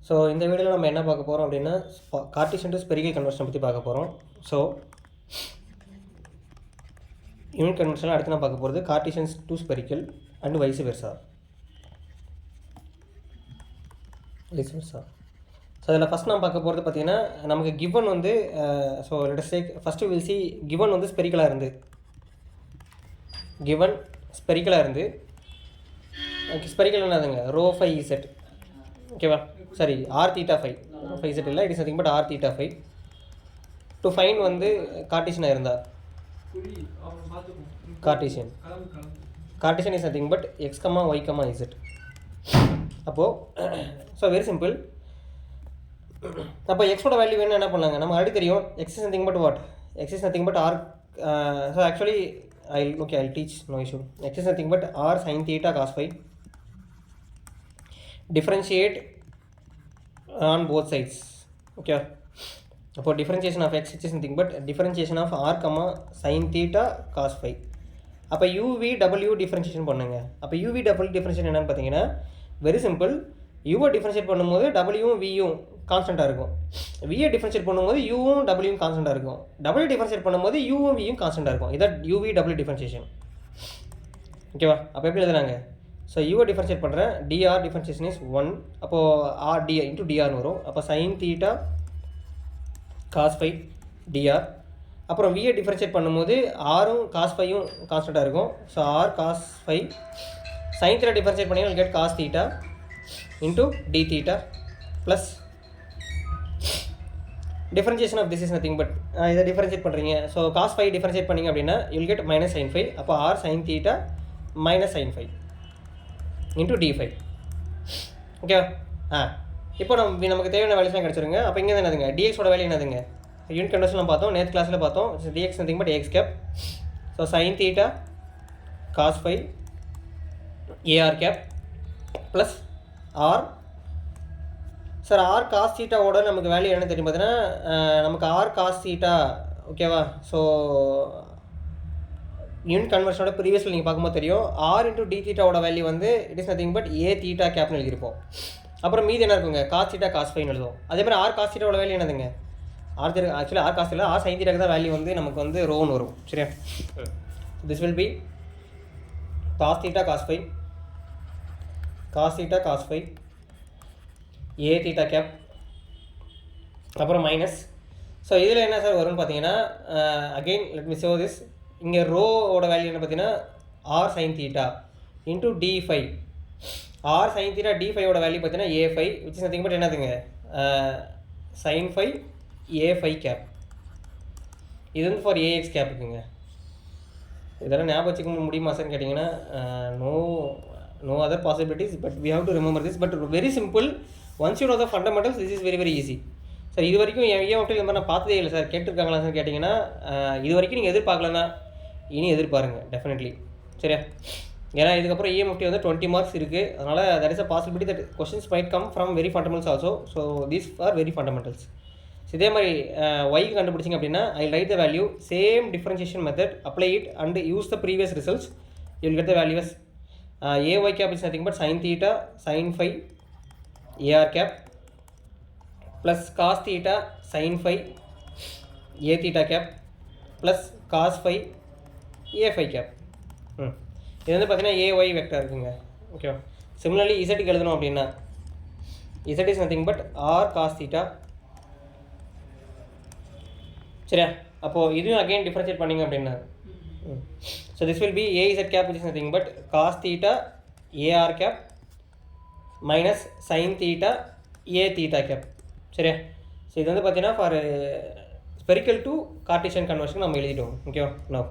So இந்த வீடியோவில் நம்ம என்ன பார்க்க போகிறோம் அப்படின்னா கார்ட்டீசியன் டு ஸ்பெரிக்கல் கன்வர்ஷன் பற்றி பார்க்க போகிறோம். ஸோ யூனிட் கன்வர்ஷனில் அடுத்து நான் பார்க்க போகிறது cartesians to spherical and vice versa. So அதில் ஃபஸ்ட் நான் பார்க்க போகிறது பார்த்தீங்கன்னா நமக்கு கிவன் வந்து so let's take first will see given வந்து ஸ்பெரிக்கலாக இருந்து ஸ்பெரிக்கல் என்னதுங்க ரோ 5z ஓகேவா, சாரி ஆர் தீட்டா 5z இல்லை, it is nothing but r theta 5 to fine வந்து கார்ட்டீசியனாக இருந்தால் Cartesian is nothing but x, y, z. அப்போது ஸோ வெரி சிம்பிள். அப்போ எக்ஸோட வேல்யூ வேணும் என்ன பண்ணாங்க, நம்ம ஆல்ரெடி தெரியும் x is nothing but what, x is nothing but r. So actually I'll teach, no issue. X is nothing but r sin theta cos phi. Differentiate on both sides. Okay. அப்போ differentiation of x is nothing but differentiation of r, sin theta cos phi. அப்போ uv differentiation பண்ணுங்க. அப்போ uv differentiation என்னன்னு பார்த்தீங்கன்னா very simple. யூவை differentiate பண்ணும்போது டபிள்யூவும் வியும் கான்ஸ்டண்ட்டாக இருக்கும், வியை differentiate பண்ணும்போது யூவும் டபிள்யூவும் கான்ஸ்டண்ட்டாக இருக்கும், டபிள்யூ டிஃப்ரென்ஷியேட் பண்ணும்போது யூவும் வியும் கான்ஸ்டண்ட்டாக இருக்கும். இதான் யூவி டபிள்யூ டிஃப்ரென்ஷியேஷன். ஓகேவா, அப்போ எப்படி எழுதுறாங்க, ஸோ யூவை டிஃப்ரென்ஷியேட் பண்ணுறேன், டிஆர் டிஃப்ரென்ஷியேஷன் இஸ் 1, அப்போது ஆர் டி இன்ட்டு டிஆர்னு வரும். அப்போ sine theta cos phi dr. அப்புறம் வியை டிஃப்ரென்ஷியேட் பண்ணும்போது ஆரும் காஸ் ஃபையும் கான்ஸ்டண்ட்டாக இருக்கும். So r cos phi sine theta differentiate பண்ணிங்கன்னா get cos theta into d theta plus differentiation of this is nothing but இதை differentiate பண்ணுறீங்க. ஸோ cos phi differentiate பண்ணிங்க அப்படின்னா you'll get minus sin phi. அப்போ r sin theta minus sin phi into d phi. ஓகேவா, இப்போ நமக்கு தேவையான வேல்யூஸ்லாம் கிடச்சிருங்க. அப்போ இங்கே என்னதுங்க dxோட வேல்யூ என்னதுங்க, யூனிட் கன்வர்ஷன்லாம் பார்த்தோம், நேற்று கிளாஸில் பார்த்தோம். dx nothing but x cap. So sin theta cos phi ar cap plus r. Sir r cos தீட்டாவோட நமக்கு வேல்யூ என்ன தெரியும் பார்த்தீங்கன்னா நமக்கு ஆர் காஸ் தீட்டா. ஓகேவா, ஸோ யூனிட் கன்வர்ஷனோட ப்ரீவியஸில் நீங்கள் பார்க்கும்போது தெரியும் ஆர் இன்ட்டு டி தீட்டாவோட வேல்யூ வந்து it is nothing but a theta கேப்னு எழுதியிருப்போம். அப்புறம் மீதி என்ன இருக்குங்க காஸ் தீட்டா காஸ் ஃபைன்னு எழுதுவோம். அதே மாதிரி ஆர் காஸ் தீட்டாவோட வேல்யூ என்னதுங்க, actually r cos theta r sine தீட்டாக்கு தான் வேல்யூ வந்து நமக்கு வந்து ரோன்னு வரும். சரியா, this will be cos theta cos phi a theta cap, அப்புறம் மைனஸ். ஸோ இதில் என்ன சார் வரும்னு பார்த்தீங்கன்னா again let me show this. இங்கே ரோவோட வேல்யூ என்ன பார்த்தீங்கன்னா r sine theta into d phi. R sine theta d ஃபைவோட வேல்யூ பார்த்தீங்கன்னா a phi which is nothing but என்னதுங்க sine phi a phi cap. இது வந்து ஃபார் ஏஎக்ஸ் கேப்புக்குங்க. இதெல்லாம் ஞாபகம் வச்சுக்க முடியுமா சார்னு கேட்டிங்கன்னா no other possibilities, but we have to remember this. But very simple, once you know the fundamentals, this is very easy. Sir இது வரைக்கும் EMFT இந்த மாதிரி நான் பார்த்ததே இல்லை சார், கேட்டிருக்காங்களா சார் கேட்டிங்கன்னா இது வரைக்கும் நீங்கள் எதிர்பார்க்கலன்னா இனி எதிர்பாருங்க டெஃபினெட்லி. சரியா, ஏன்னா இதுக்கப்புறம் EMFT வந்து 20 மார்க்ஸ் இருக்குது. அதனால் there is a possibility that questions might come from very fundamentals also. So these are very fundamentals. இதே மாதிரி y கண்டுபிடிச்சிங்க அப்படின்னா I write the value, same differentiation method, apply it and use the previous results, you will get the value as ay cap is nothing but sin theta sin phi ar cap plus cos theta sin phi a theta cap plus cos phi a phi cap. இது வந்து பார்த்தீங்கன்னா ay vector இருக்குங்க. ஓகேவா, similarly இசட்டுக்கு எழுதணும் அப்படின்னா z is nothing but r cos theta. சரியா, அப்போது இதுவும் அகெயின் டிஃப்ரென்ஷியேட் பண்ணிங்க அப்படின்னா so this will be az cap which is nothing but cos theta ar cap minus sin theta a theta cap. சரியா, ஸோ இது வந்து பார்த்தீங்கன்னா for spherical to Cartesian conversion நம்ம எழுதிட்டோம். ஓகேவா, நோ